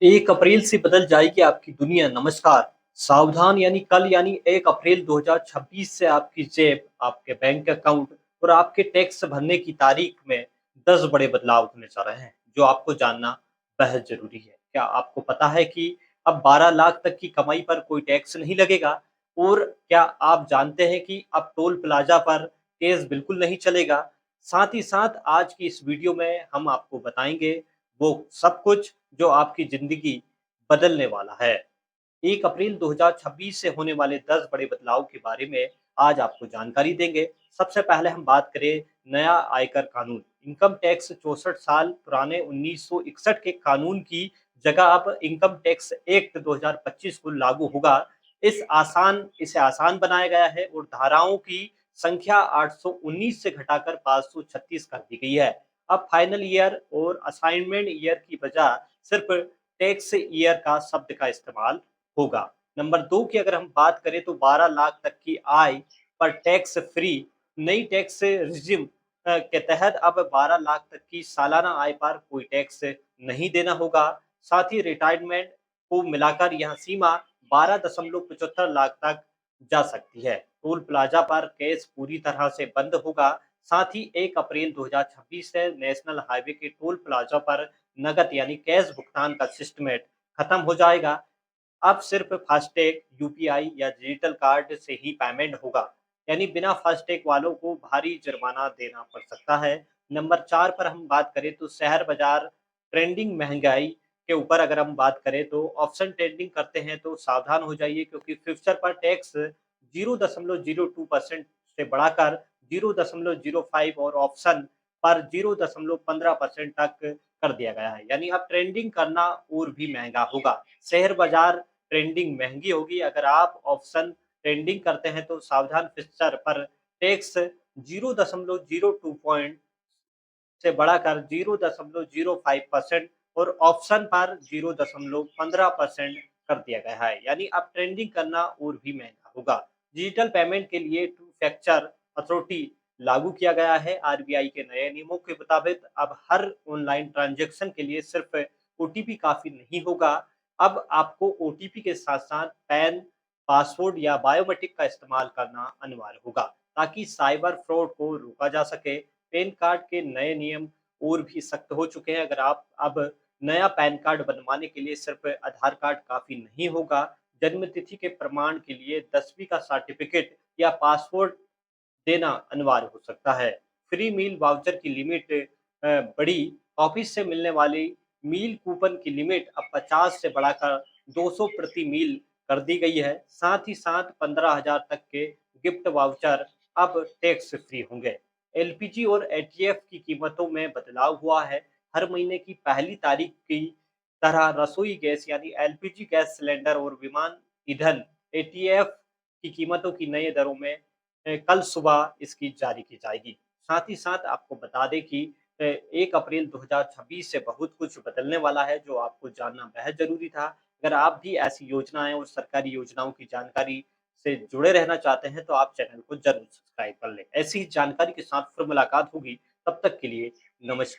1 अप्रैल से बदल जाएगी आपकी दुनिया। नमस्कार। सावधान यानी 1 अप्रैल 2026 से आपकी जेब, आपके बैंक अकाउंट और आपके टैक्स भरने की तारीख में 10 बड़े बदलाव होने जा रहे हैं, जो आपको जानना बेहद ज़रूरी है। क्या आपको पता है कि अब 12 लाख तक की कमाई पर कोई टैक्स नहीं लगेगा? और क्या आप जानते हैं कि अब टोल प्लाज़ा पर केस बिल्कुल नहीं चलेगा? साथ ही साथ आज की इस वीडियो में हम आपको बताएँगे वो सब कुछ जो आपकी ज़िंदगी बदलने वाला है। 1 अप्रैल 2026 से होने वाले 10 बड़े बदलाव के बारे में आज आपको जानकारी देंगे। सबसे पहले हम बात करें नया आयकर कानून। इनकम टैक्स 64 साल पुराने 1961 के कानून की जगह अब इनकम टैक्स एक्ट 2025 को लागू होगा। इसे आसान बनाया गया है और धाराओं की संख्या 819 से घटाकर 536 कर दी गई है। अब फाइनल ईयर और असाइनमेंट ईयर की बजाय सिर्फ टैक्स ईयर का शब्द का इस्तेमाल होगा। नंबर 2 की अगर हम बात करें तो 12 लाख तक की आय पर टैक्स फ्री नई टैक्स रिजिम के तहत अब 12 लाख तक की सालाना आय पर कोई टैक्स नहीं देना होगा। साथ ही रिटायरमेंट को मिलाकर यह सीमा 12.75 लाख तक जा सकती है। टोल प्लाजा पर कैश पूरी तरह से बंद होगा। साथ ही 1 अप्रैल 2026 से नेशनल हाईवे के टोल प्लाजा पर नकद यानी कैश भुगतान का सिस्टमेट खत्म हो जाएगा। अब सिर्फ फास्टैग, यूपीआई या डिजिटल कार्ड से ही पेमेंट होगा। यानी बिना फास्टैग वालों को भारी जुर्माना देना पड़ सकता है। नंबर 4 पर हम बात करें तो शहर बाजार ट्रेंडिंग महँगाई के ऊपर अगर हम बात करें तो ऑप्शन ट्रेंडिंग करते हैं तो सावधान हो जाइए क्योंकि फ्यूचर पर टैक्स 0.02% से बढ़ाकर 0.05 और ऑप्शन पर 0.15% तक कर दिया गया है। यानी अब ट्रेंडिंग करना और भी महँगा होगा। शेयर बाजार ट्रेंडिंग महँगी होगी। अगर आप ऑप्शन ट्रेंडिंग करते हैं तो सावधान फ्यूचर पर टैक्स 0.02 पॉइंट से बढ़ाकर 0.05% और ऑप्शन पर 0.15% कर दिया गया है। यानी अब ट्रेंडिंग करना और भी महँगा होगा। डिजिटल पेमेंट के लिए टू फैक्टर अथॉरिटी लागू किया गया है। आरबीआई के नए नियमों के मुताबिक अब हर ऑनलाइन ट्रांज़ैक्शन के लिए सिर्फ ओटीपी काफ़ी नहीं होगा। अब आपको ओटीपी के साथ-साथ पैन, पासवर्ड या बायोमेट्रिक का इस्तेमाल करना अनिवार्य होगा, ताकि साइबर फ्रॉड को रोका जा सके। पैन कार्ड के नए नियम और भी सख्त हो चुके हैं। अगर आप अब नया पैन कार्ड बनवाने के लिए सिर्फ आधार कार्ड काफ़ी नहीं होगा। जन्म तिथि के प्रमाण के लिए 10वीं का सर्टिफिकेट या पासपोर्ट देना अनिवार्य हो सकता है। फ्री मील वाउचर की लिमिट बढ़ी। ऑफिस से मिलने वाली मील कूपन की लिमिट अब 50 से बढ़ाकर 200 प्रति मील कर दी गई है। साथ ही साथ 15,000 तक के गिफ्ट वाउचर अब टैक्स फ्री होंगे। एलपीजी और एटीएफ की कीमतों में बदलाव हुआ है। हर महीने की पहली तारीख की तरह रसोई गैस यानी एलपीजी गैस सिलेंडर और विमान ईंधन एटीएफ की कीमतों की नई दरों में कल सुबह इसकी जारी की जाएगी। साथ ही साथ आपको बता दें कि 1 अप्रैल 2026 से बहुत कुछ बदलने वाला है, जो आपको जानना बेहद ज़रूरी था। अगर आप भी ऐसी योजनाएँ और सरकारी योजनाओं की जानकारी से जुड़े रहना चाहते हैं, तो आप चैनल को ज़रूर सब्सक्राइब कर लें। ऐसी ही जानकारी के साथ फिर मुलाकात होगी, तब तक के लिए नमस्कार।